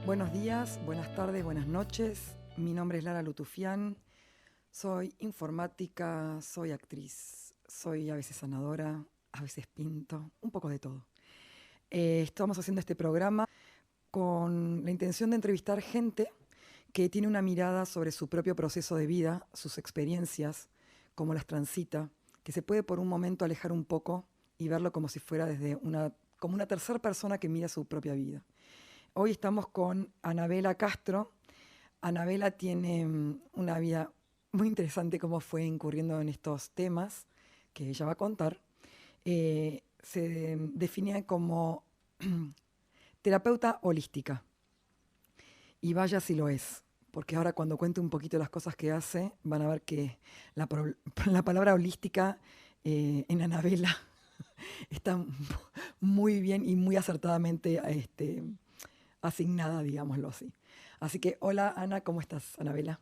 Buenos días, buenas tardes, buenas noches. Mi nombre es Lara Lutufián. Soy informática, soy actriz, soy a veces sanadora, a veces pinto, un poco de todo. Estamos haciendo este programa con la intención de entrevistar gente que tiene una mirada sobre su propio proceso de vida, sus experiencias, cómo las transita, que se puede por un momento alejar un poco y verlo como si fuera como una tercera persona que mira su propia vida. Hoy estamos con Anabela Castro. Anabela tiene una vida muy interesante, cómo fue incurriendo en estos temas que ella va a contar. Se define como terapeuta holística. Y vaya si lo es, porque ahora cuando cuente un poquito las cosas que hace, van a ver que la palabra holística en Anabela está muy bien y muy acertadamente asignada, digámoslo así. Así que, hola Ana, ¿cómo estás, Anabela?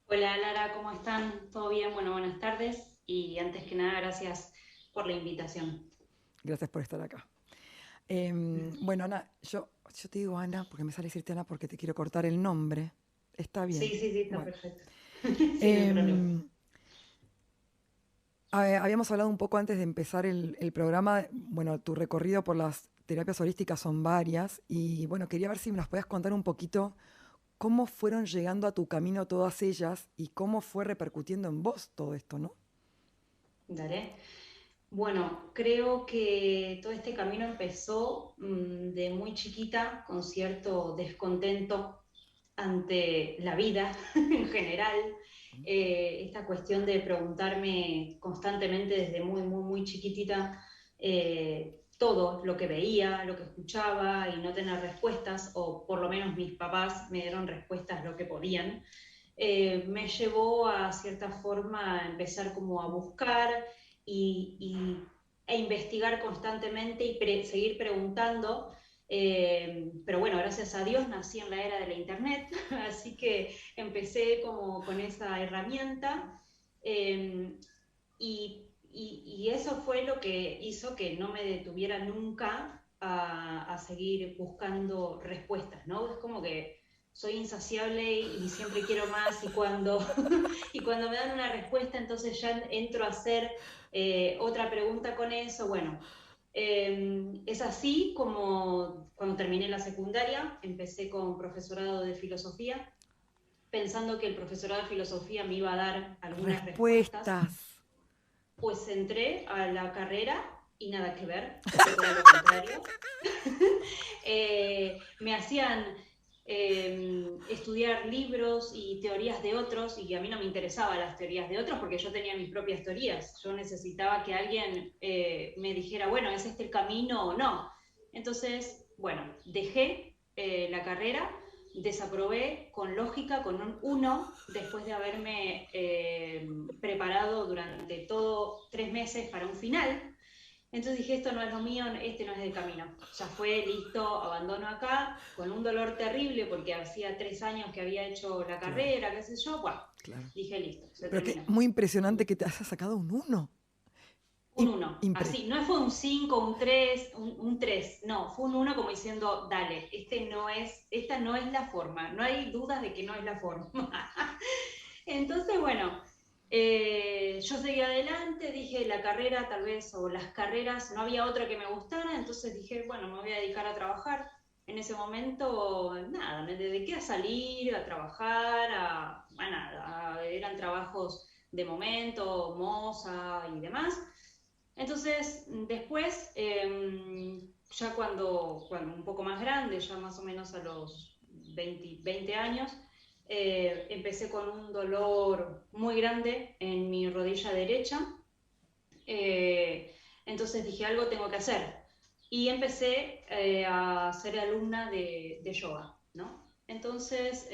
Hola Lara, ¿cómo están? ¿Todo bien? Bueno, buenas tardes y antes que nada gracias por la invitación. Gracias por estar acá. Bueno, Ana, yo te digo Ana porque me sale decirte Ana porque te quiero cortar el nombre. Está Sí, bien. sí, sí, está Bueno. perfecto. Sí, no hay problema. Em, Habíamos hablado un poco antes de empezar el programa. Bueno, tu recorrido por las terapias holísticas son varias y bueno, quería ver si me nos podías contar un poquito cómo fueron llegando a tu camino todas ellas y cómo fue repercutiendo en vos todo esto, ¿no? Dale. Bueno, creo que todo este camino empezó de muy chiquita con cierto descontento ante la vida en general. Esta cuestión de preguntarme constantemente desde muy, muy, muy chiquitita todo lo que veía, lo que escuchaba y no tener respuestas, o por lo menos mis papás me dieron respuestas lo que podían, me llevó a cierta forma a empezar como a buscar e investigar constantemente y seguir preguntando. Pero bueno, gracias a Dios nací en la era de la internet, así que empecé como con esa herramienta y eso fue lo que hizo que no me detuviera nunca a seguir buscando respuestas, ¿no? Es como que soy insaciable y siempre quiero más y cuando me dan una respuesta entonces ya entro a hacer otra pregunta con eso. Bueno, es así como cuando terminé la secundaria, empecé con profesorado de filosofía, pensando que el profesorado de filosofía me iba a dar algunas respuestas. Respuestas. Pues entré a la carrera y nada que ver, fue todo lo contrario. Me hacían estudiar libros y teorías de otros y a mí no me interesaban las teorías de otros porque yo tenía mis propias teorías. Yo necesitaba que alguien me dijera, bueno, ¿es este el camino o no? Entonces, bueno, dejé la carrera, desaprobé con lógica, con un 1, después de haberme preparado durante todo 3 meses para un final. Entonces dije, esto no es lo mío, este no es el camino. Ya fue, listo, abandono acá, con un dolor terrible porque hacía 3 años que había hecho la Claro, carrera, qué sé yo. Bueno, claro. dije, listo, se Pero que terminó. muy impresionante que te hayas sacado un uno. Un 1, Impre. así, no fue un 5, un 3, un 3, no, fue un 1 como diciendo, dale, esta no es la forma, no hay dudas de que no es la forma. Entonces, bueno, yo seguí adelante, dije la carrera tal vez, o las carreras, no había otra que me gustara, entonces dije, bueno, me voy a dedicar a trabajar. En ese momento, nada, me dediqué a salir, a trabajar, a nada, eran trabajos de momento, moza y demás. Entonces, después, ya cuando un poco más grande, ya más o menos a los 20 años, empecé con un dolor muy grande en mi rodilla derecha. eh, entonces dije, algo tengo que hacer. Y empecé a ser alumna de yoga, ¿no? Entonces,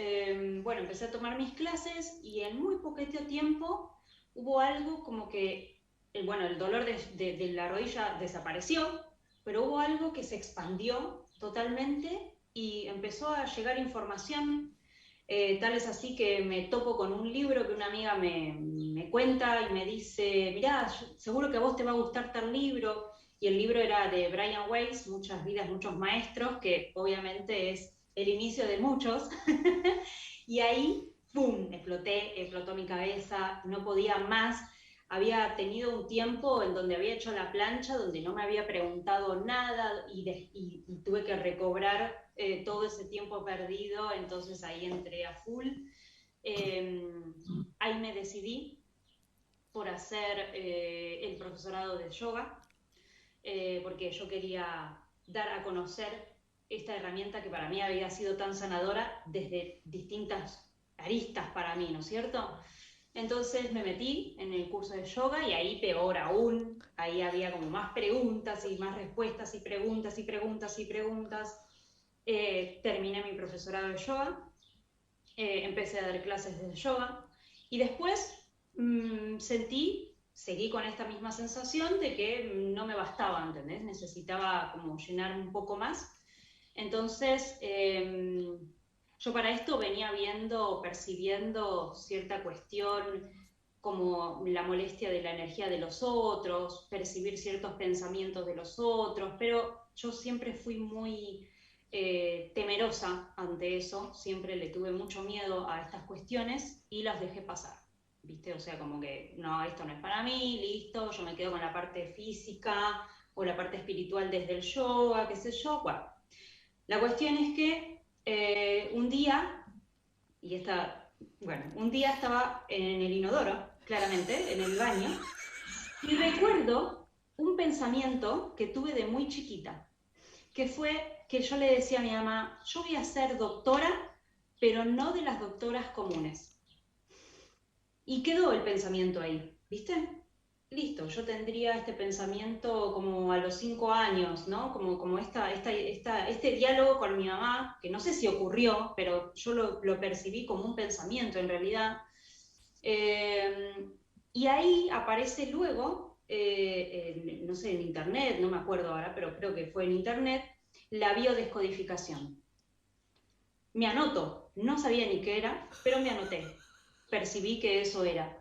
bueno, empecé a tomar mis clases y en muy poquito tiempo hubo algo como que, bueno, el dolor de la rodilla desapareció, pero hubo algo que se expandió totalmente y empezó a llegar información. Tal es así que me topo con un libro que una amiga me cuenta y me dice, mirá, seguro que a vos te va a gustar tal libro. y el libro era de Brian Weiss, Muchas vidas, muchos maestros, que obviamente es el inicio de muchos, y ahí, ¡pum!, explotó mi cabeza, no podía más. Había tenido un tiempo en donde había hecho la plancha, donde no me había preguntado nada y tuve que recobrar todo ese tiempo perdido, entonces ahí entré a full. Ahí me decidí por hacer el profesorado de yoga, porque yo quería dar a conocer esta herramienta que para mí había sido tan sanadora desde distintas aristas para mí, ¿no es cierto? Entonces me metí en el curso de yoga y ahí peor aún, ahí había como más preguntas y más respuestas y preguntas y preguntas y preguntas. Terminé mi profesorado de yoga, empecé a dar clases de yoga y después seguí con esta misma sensación de que no me bastaba, ¿entendés? Necesitaba como llenar un poco más. Entonces, yo para esto venía percibiendo cierta cuestión como la molestia de la energía de los otros, percibir ciertos pensamientos de los otros, pero yo siempre fui muy temerosa ante eso, siempre le tuve mucho miedo a estas cuestiones y las dejé pasar, ¿viste? O sea, como que no, esto no es para mí, listo, yo me quedo con la parte física o la parte espiritual desde el yoga, qué sé yo. Bueno, la cuestión es que un día, un día estaba en el inodoro, claramente, en el baño, y recuerdo un pensamiento que tuve de muy chiquita, que fue que yo le decía a mi mamá, yo voy a ser doctora, pero no de las doctoras comunes. Y quedó el pensamiento ahí, ¿viste? Listo, yo tendría este pensamiento como a los 5 años, ¿no? Como este diálogo con mi mamá, que no sé si ocurrió, pero yo lo percibí como un pensamiento en realidad. Y ahí aparece luego, no sé, en internet, no me acuerdo ahora, pero creo que fue en internet, la biodescodificación. Me anoto, no sabía ni qué era, pero me anoté, percibí que eso era.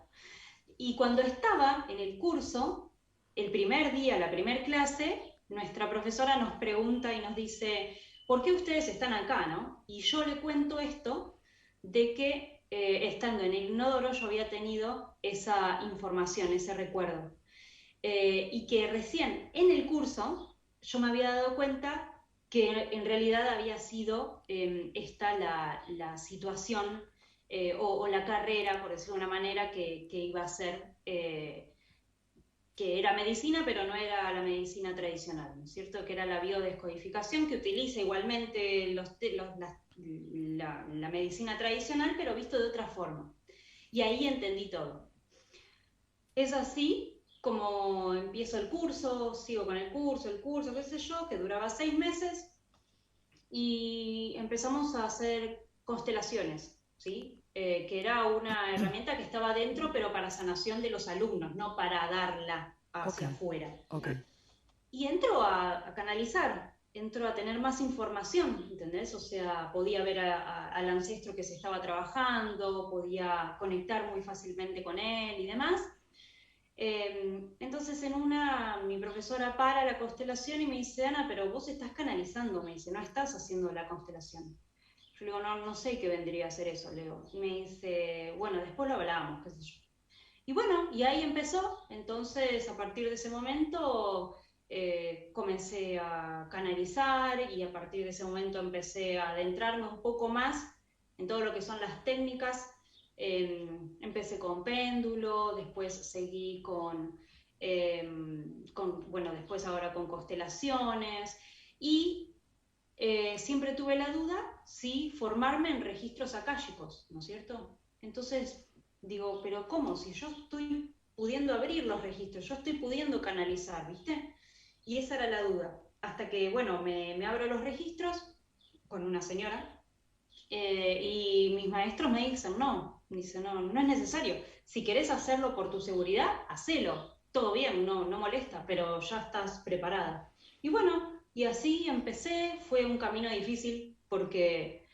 Y cuando estaba en el curso, el primer día, la primera clase, nuestra profesora nos pregunta y nos dice, ¿por qué ustedes están acá, no? Y yo le cuento esto de que estando en el inodoro yo había tenido esa información, ese recuerdo. Y que recién en el curso yo me había dado cuenta que en realidad había sido esta la situación o la carrera, por decirlo de una manera, que iba a ser, que era medicina, pero no era la medicina tradicional, ¿no es cierto? Que era la biodescodificación, que utiliza igualmente la medicina tradicional, pero visto de otra forma. Y ahí entendí todo. Es así como empiezo el curso, sigo con el curso, qué sé yo, que duraba 6 meses, y empezamos a hacer constelaciones, ¿sí? Que era una herramienta que estaba dentro, pero para sanación de los alumnos, no para darla hacia afuera. Okay. Y entro a canalizar, entro a tener más información, ¿entendés? O sea, podía ver al ancestro que se estaba trabajando, podía conectar muy fácilmente con él y demás. Entonces mi profesora para la constelación y me dice, Ana, pero vos estás canalizando, me dice, no estás haciendo la constelación. Yo le digo, no sé qué vendría a ser eso, le digo. Y me dice, bueno, después lo hablamos, qué sé yo. Y bueno, y ahí empezó. Entonces, a partir de ese momento, comencé a canalizar y a partir de ese momento empecé a adentrarme un poco más en todo lo que son las técnicas. Empecé con péndulo, después seguí bueno, después ahora con constelaciones y siempre tuve la duda si formarme en registros akáshicos, ¿no es cierto? Entonces digo, pero ¿cómo? Si yo estoy pudiendo abrir los registros, yo estoy pudiendo canalizar, ¿viste? Y esa era la duda. Hasta que, bueno, me abro los registros con una señora y mis maestros me dicen, no, es necesario. Si querés hacerlo por tu seguridad, hacelo. Todo bien, no molesta, pero ya estás preparada. Y bueno, y así empecé. Fue un camino difícil porque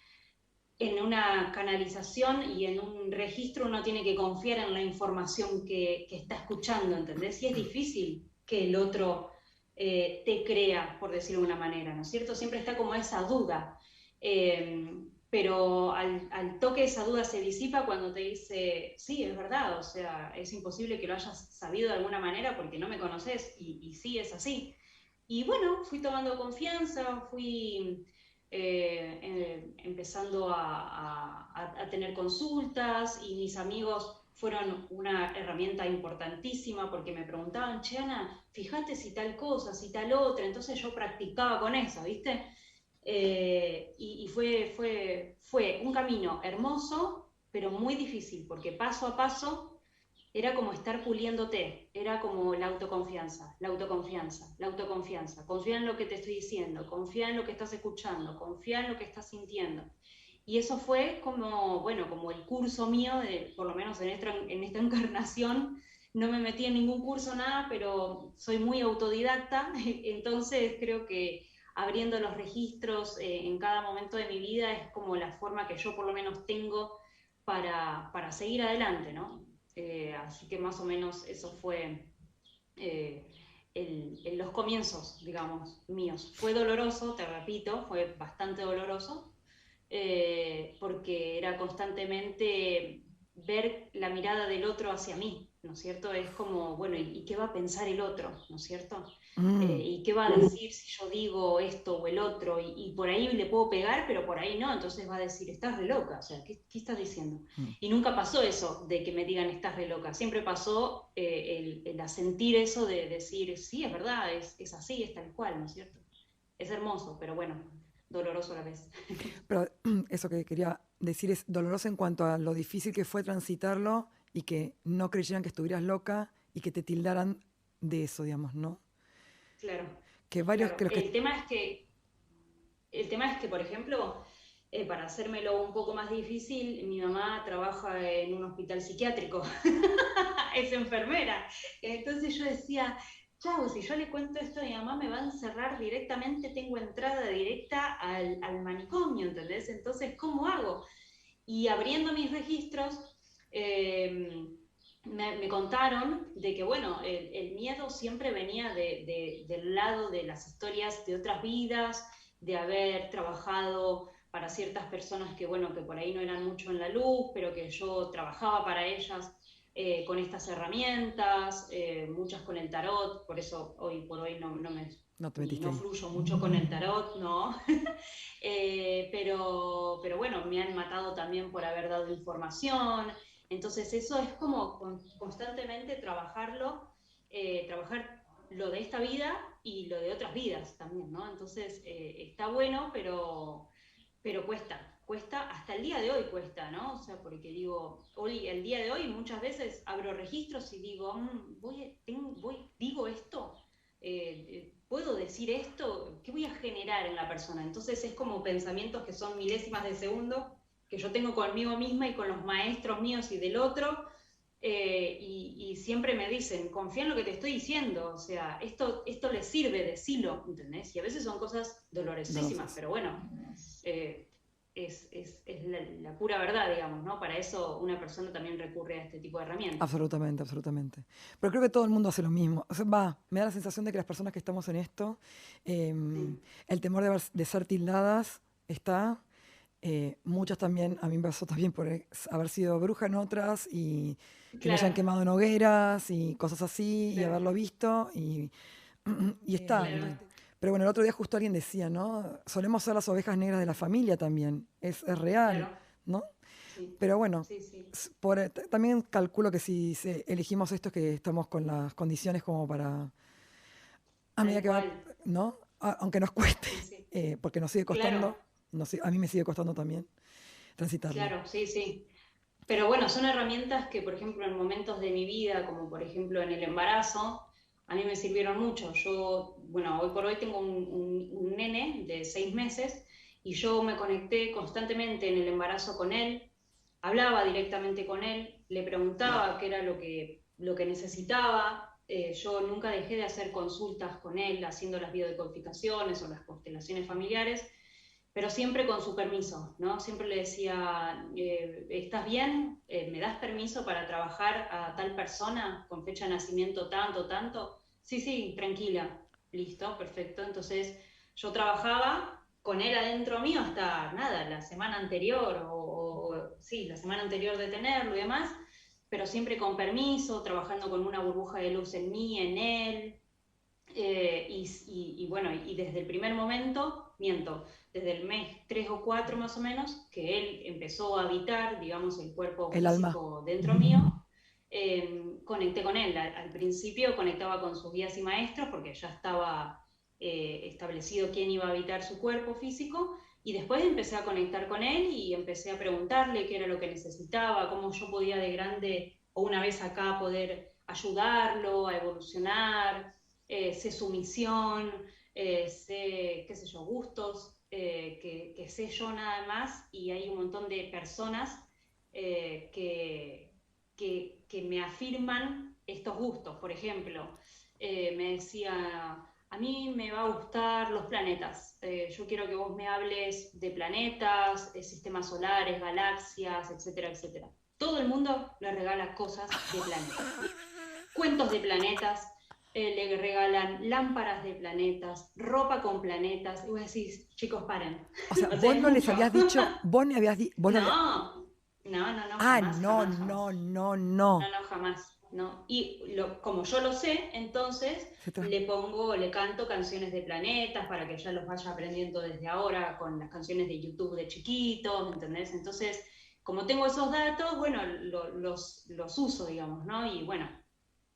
en una canalización y en un registro uno tiene que confiar en la información que está escuchando, ¿entendés? Y es difícil que el otro te crea, por decirlo de una manera, ¿no es cierto? Siempre está como esa duda. Pero al toque esa duda se disipa cuando te dice, sí, es verdad, o sea, es imposible que lo hayas sabido de alguna manera porque no me conoces y sí, es así. Y bueno, fui tomando confianza, fui empezando a tener consultas y mis amigos fueron una herramienta importantísima porque me preguntaban, che, Ana, fíjate si tal cosa, si tal otra, entonces yo practicaba con eso, ¿viste? Y fue un camino hermoso, pero muy difícil, porque paso a paso era como estar puliéndote, era como la autoconfianza, la autoconfianza, la autoconfianza. Confía en lo que te estoy diciendo, confía en lo que estás escuchando, confía en lo que estás sintiendo. Y eso fue como, bueno, como el curso mío, por lo menos en esta encarnación, no me metí en ningún curso, nada, pero soy muy autodidacta, entonces creo que abriendo los registros en cada momento de mi vida es como la forma que yo por lo menos tengo para seguir adelante, ¿no? Así que más o menos eso fue eh, los comienzos, digamos, míos. Fue doloroso, te repito, fue bastante doloroso, porque era constantemente ver la mirada del otro hacia mí, ¿no es cierto? Es como, bueno, ¿y qué va a pensar el otro, ¿no es cierto? Mm. ¿Y qué va a decir si yo digo esto o el otro? Y por ahí le puedo pegar, pero por ahí no, entonces va a decir, estás re loca, o sea, ¿qué estás diciendo? Mm. Y nunca pasó eso de que me digan, estás re loca, siempre pasó el sentir eso de decir, sí, es verdad, es así, es tal cual, ¿no es cierto? Es hermoso, pero bueno, doloroso a la vez. Pero eso que quería decir es doloroso en cuanto a lo difícil que fue transitarlo y que no creyeran que estuvieras loca y que te tildaran de eso, digamos, ¿no? Claro, Que varios claro. creo que... El tema es que, por ejemplo, para hacérmelo un poco más difícil, mi mamá trabaja en un hospital psiquiátrico, es enfermera. Entonces yo decía, chau, si yo le cuento esto a mi mamá me va a encerrar directamente, tengo entrada directa al manicomio, ¿entendés? Entonces, ¿cómo hago? Y abriendo mis registros, eh, me contaron de que, bueno, el miedo siempre venía del lado de las historias de otras vidas, de haber trabajado para ciertas personas que, bueno, que por ahí no eran mucho en la luz, pero que yo trabajaba para ellas con estas herramientas, muchas con el tarot, por eso hoy por hoy No te metiste no ahí. fluyo mucho con el tarot, no. Pero bueno, me han matado también por haber dado información. Entonces eso es como constantemente trabajarlo, trabajar lo de esta vida y lo de otras vidas también, ¿no? Entonces está bueno, pero cuesta, hasta el día de hoy cuesta, ¿no? O sea, porque digo, hoy, el día de hoy muchas veces abro registros y digo, digo esto, ¿puedo decir esto? ¿Qué voy a generar en la persona? Entonces es como pensamientos que son milésimas de segundo que yo tengo conmigo misma y con los maestros míos y del otro, y siempre me dicen, confía en lo que te estoy diciendo, o sea, esto les sirve, decilo, ¿entendés? Y a veces son cosas dolorosísimas, Dolorosas. pero bueno, eh, es la pura verdad, digamos, ¿no? Para eso una persona también recurre a este tipo de herramientas. Absolutamente, absolutamente. Pero creo que todo el mundo hace lo mismo. O sea, me da la sensación de que las personas que estamos en esto, Sí, el temor de ser tildadas está. Muchas también, a mí me pasó también por haber sido bruja en otras y que me hayan claro, quemado en hogueras y cosas así y claro, haberlo visto y está. claro, Pero bueno, el otro día justo alguien decía, ¿no? Solemos ser las ovejas negras de la familia también. Es real, claro, ¿no? sí, Pero bueno, sí, sí, también calculo que si elegimos esto es que estamos con las condiciones como para, a medida tal que va, cual, ¿no? Aunque nos cueste, sí, sí, porque nos sigue claro, costando, a mí me sigue costando también transitarlo. claro, sí, sí. Pero bueno, son herramientas que, por ejemplo, en momentos de mi vida, como por ejemplo en el embarazo, a mí me sirvieron mucho. Yo, bueno, hoy por hoy tengo un nene de 6 meses y yo me conecté constantemente en el embarazo con él, hablaba directamente con él, le preguntaba qué era lo que necesitaba. Yo nunca dejé de hacer consultas con él, haciendo las biodecodificaciones o las constelaciones familiares, pero siempre con su permiso, ¿no? Siempre le decía, ¿estás bien? ¿Me das permiso para trabajar a tal persona con fecha de nacimiento tanto, tanto? Sí, sí, tranquila. listo, perfecto. Entonces yo trabajaba con él adentro mío hasta nada, la semana anterior, sí, la semana anterior de tenerlo y demás, pero siempre con permiso, trabajando con una burbuja de luz en mí, en él. Y bueno, y desde el primer momento, desde el mes 3 o 4 más o menos, que él empezó a habitar, digamos, el cuerpo El alma. físico dentro mío, conecté con él. Al principio conectaba con sus guías y maestros porque ya estaba establecido quién iba a habitar su cuerpo físico, y después empecé a conectar con él y empecé a preguntarle qué era lo que necesitaba, cómo yo podía de grande o una vez acá poder ayudarlo a evolucionar, sé su misión, sé, qué sé yo, gustos, que sé yo nada más, y hay un montón de personas que me afirman estos gustos. Por ejemplo, me decía, a mí me va a gustar los planetas, yo quiero que vos me hables de planetas, de sistemas solares, galaxias, etcétera, etcétera. Todo el mundo le regala cosas de planetas, cuentos de planetas, le regalan lámparas de planetas, ropa con planetas, y vos decís, chicos, paren. O sea, O sea, vos es no les mucho. habías dicho, vos me habías dicho, No, no, no, no, Ah, jamás, no, jamás, no, jamás. no, No, no. no, jamás, no. Y como yo lo sé, entonces Se tra- le canto canciones de planetas para que ya los vaya aprendiendo desde ahora con las canciones de YouTube de chiquitos, ¿entendés? Entonces, como tengo esos datos, bueno, los uso, digamos, ¿no? Y bueno,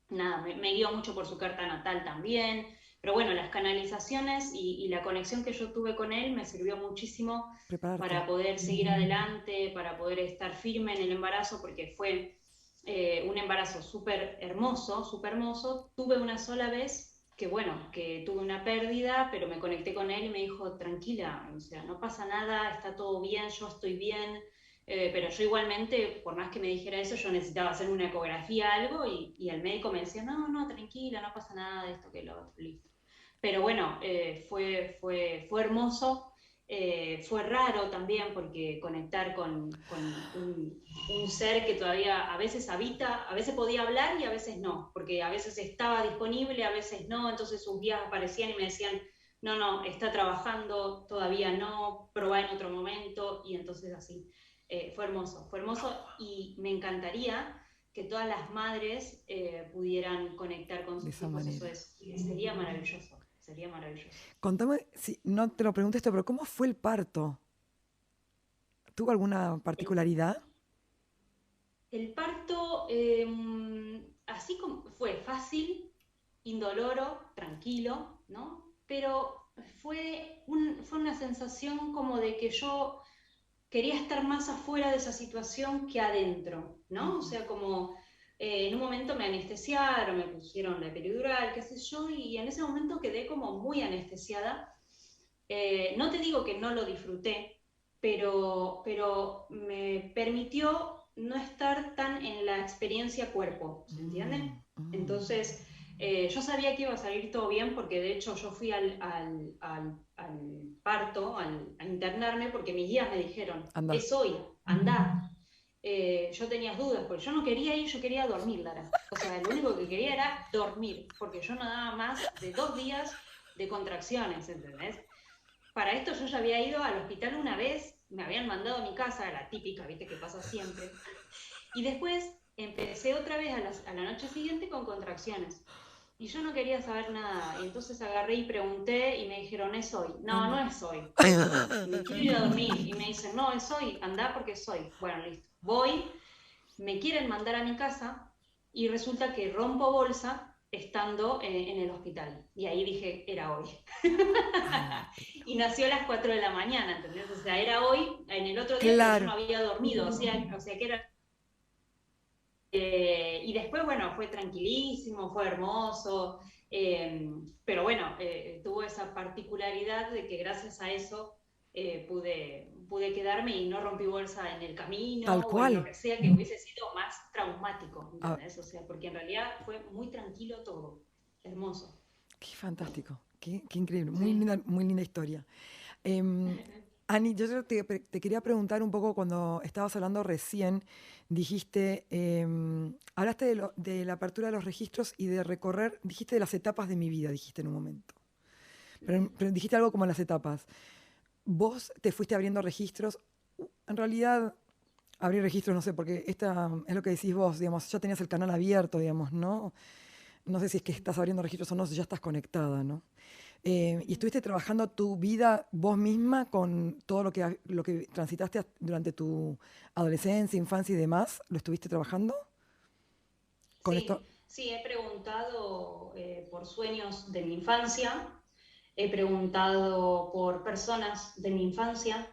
nada, me guío mucho por su carta natal también. Pero bueno, las canalizaciones y la conexión que yo tuve con él me sirvió muchísimo Prepararte. para poder seguir adelante, para poder estar firme en el embarazo, porque fue un embarazo súper hermoso, súper hermoso. Tuve una sola vez que, bueno, que tuve una pérdida, pero me conecté con él y me dijo, tranquila, o sea, no pasa nada, está todo bien, yo estoy bien. Pero yo igualmente, por más que me dijera eso, yo necesitaba hacer una ecografía, algo, y el médico me decía, no, no, tranquila, no pasa nada de esto que lo otro, listo. Pero bueno, fue hermoso. Fue raro también porque conectar con un ser que todavía a veces habita, a veces podía hablar y a veces no, porque a veces estaba disponible, a veces no, entonces sus guías aparecían y me decían, no, no, está trabajando, todavía no, probá en otro momento, y entonces así. Fue hermoso, y me encantaría que todas las madres pudieran conectar con De sus esa hijos, manera. sería maravilloso, sería maravilloso. Contame, si no te lo pregunté esto, pero ¿cómo fue el parto? ¿Tuvo alguna El, particularidad? el parto, así como fue fácil, indoloro, tranquilo, ¿no? Pero fue una sensación como de que yo quería estar más afuera de esa situación que adentro, ¿no? O Ujú. sea, como en un momento me anestesiaron, me pusieron la epidural, qué sé yo, y en ese momento quedé como muy anestesiada. No te digo que no lo disfruté, pero me permitió no estar tan en la experiencia cuerpo, ¿se entiende? Mm, mm. Entonces, yo sabía que iba a salir todo bien porque de hecho yo fui al parto, a internarme, porque mis guías me dijeron, Anda. es hoy, anda. Yo tenía dudas, porque yo no quería ir, yo quería dormir, Lara. O sea, lo único que quería era dormir, porque yo no daba más de 2 días de contracciones, ¿entendés? Para esto yo ya había ido al hospital una vez, me habían mandado a mi casa, la típica, viste que pasa siempre. Y después empecé otra vez a la noche siguiente con contracciones. Y yo no quería saber nada. Y entonces agarré y pregunté y me dijeron, es hoy. No, no Anda. es hoy. Me quiero ir a dormir. Y me dicen, no, es hoy, anda porque es hoy. Bueno, listo. Voy, me quieren mandar a mi casa y resulta que rompo bolsa estando en el hospital. Y ahí dije, era hoy. Al pedo. Y nació a las 4 de la mañana, ¿entendés? O sea, era hoy, en el otro día, pero yo no Claro. había dormido, o sea que era... y después, bueno, fue tranquilísimo, fue hermoso, pero bueno, tuvo esa particularidad de que gracias a eso pude quedarme y no rompí bolsa en el Tal camino o en lo cual. que sea que hubiese sido más traumático, Ah, ¿entendés? O sea, porque en realidad fue muy tranquilo todo, hermoso. qué fantástico. Qué increíble. Sí. Muy linda historia. Em, Ani, yo te quería preguntar un poco cuando estabas hablando recién, dijiste, hablaste de la apertura de los registros y de recorrer, dijiste de las etapas de mi vida, dijiste en un momento. Pero dijiste algo como en las etapas. Vos te fuiste abriendo registros. En realidad, abrir registros, no sé, porque esta es lo que decís vos, digamos, ya tenías el canal abierto, digamos, ¿no? No sé si es que estás abriendo registros o no, si ya estás conectada, ¿no? Y estuviste trabajando tu vida vos misma con todo lo que transitaste durante tu adolescencia, infancia y demás. ¿Lo estuviste trabajando con esto? Sí, sí, he preguntado por sueños de mi infancia, he preguntado por personas de mi infancia,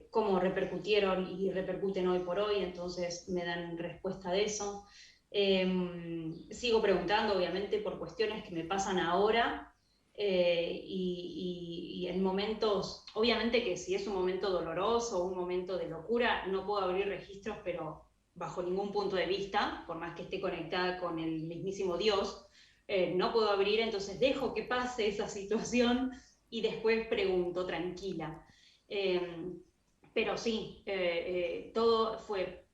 cómo repercutieron y repercuten hoy por hoy, entonces me dan respuesta de eso. Sigo preguntando, obviamente, por cuestiones que me pasan ahora y en momentos, obviamente que si es un momento doloroso o un momento de locura, no puedo abrir registros, pero bajo ningún punto de vista, por más que esté conectada con el mismísimo Dios, no puedo abrir, entonces dejo que pase esa situación y después pregunto tranquila. Eh, pero sí, todo fue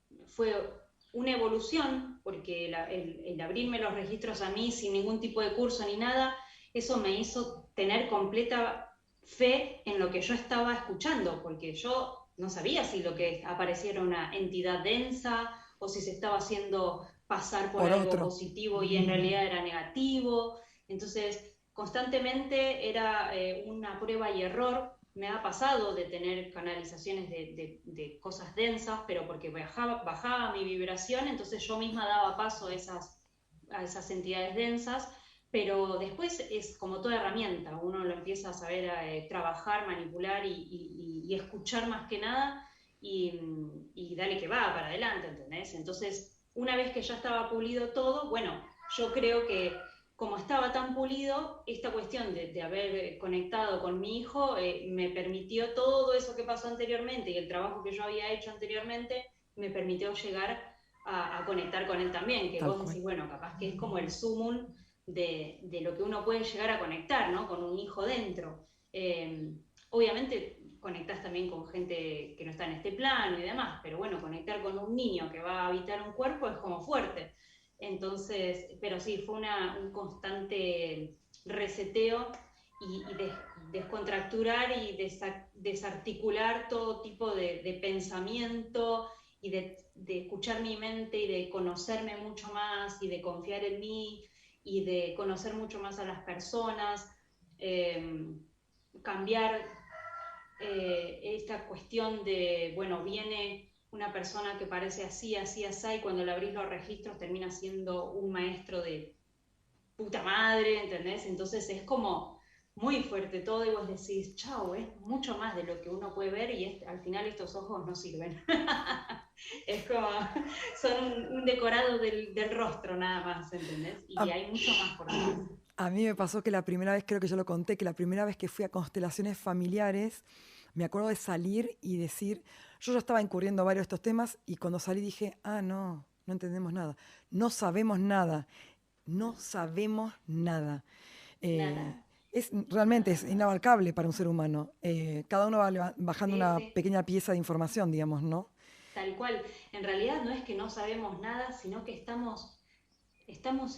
una evolución, porque el abrirme los registros a mí sin ningún tipo de curso ni nada, eso me hizo tener completa fe en lo que yo estaba escuchando, porque yo no sabía si lo que aparecía era una entidad densa o si se estaba haciendo pasar por Por algo otro. positivo y en realidad era negativo. Entonces, constantemente era una prueba y error. Me ha pasado de tener canalizaciones de cosas densas, pero porque bajaba mi vibración, entonces yo misma daba paso a esas entidades densas, pero después es como toda herramienta, uno lo empieza a saber trabajar, manipular y escuchar más que nada y dale que va para adelante, ¿entendés? Entonces, una vez que ya estaba pulido todo, bueno, yo creo que como estaba tan pulido, esta cuestión de haber conectado con mi hijo me permitió todo eso que pasó anteriormente y el trabajo que yo había hecho anteriormente, me permitió llegar a conectar con él también, que Tal vos cual. decís, bueno, capaz que es como el sumum de lo que uno puede llegar a conectar, ¿no? Con un hijo dentro. Obviamente conectás también con gente que no está en este plano y demás, pero bueno, conectar con un niño que va a habitar un cuerpo es como fuerte. Entonces, pero sí, fue un constante reseteo y descontracturar y desarticular todo tipo de pensamiento y de escuchar mi mente y de conocerme mucho más y de confiar en mí y de conocer mucho más a las personas, eh, cambiar esta cuestión de, bueno, viene una persona que parece así, así, así, y cuando le abrís los registros termina siendo un maestro de puta madre, ¿entendés? Entonces es como muy fuerte todo y vos decís, chau, es mucho más de lo que uno puede ver y al final estos ojos no sirven. Es como, son un decorado del rostro nada más, ¿entendés? A, Y hay mucho más por detrás. a mí me pasó que la primera vez, creo que yo lo conté, que la primera vez que fui a constelaciones familiares, me acuerdo de salir y decir, yo ya estaba incurriendo varios de estos temas y cuando salí dije, ah, no, no entendemos nada, no sabemos nada, no sabemos nada. Nada, Realmente es inabarcable para un ser humano. Cada uno va bajando sí, una sí. pequeña pieza de información, digamos, ¿no? Tal cual. En realidad no es que no sabemos nada, sino que estamos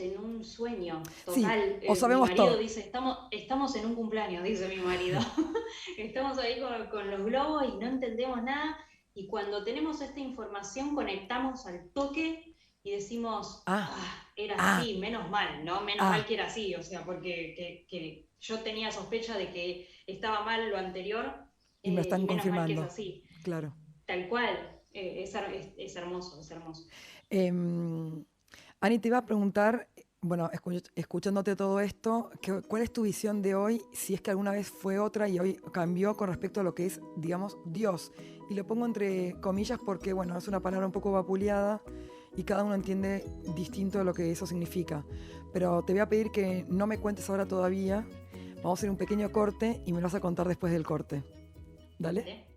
en un sueño Sí, total. o Mi sabemos marido todo. dice, estamos en un cumpleaños, dice mi marido. Estamos ahí con los globos y no entendemos nada. Y cuando tenemos esta información conectamos al toque y decimos, Ah, ah, era ah, así, menos mal, ¿no? Menos mal ah, que era así, o sea, porque que yo tenía sospecha de que estaba mal lo anterior y me lo y están menos mal que es confirmando, así. claro. Tal cual, es hermoso, es hermoso. Em, Ani, te iba a preguntar, bueno, escuchándote todo esto, ¿cuál es tu visión de hoy, si es que alguna vez fue otra y hoy cambió con respecto a lo que es, digamos, Dios? Y lo pongo entre comillas porque, bueno, es una palabra un poco vapuleada y cada uno entiende distinto lo que eso significa. Pero te voy a pedir que no me cuentes ahora todavía. Vamos a hacer un pequeño corte y me lo vas a contar después del corte. ¿Dale? Dale.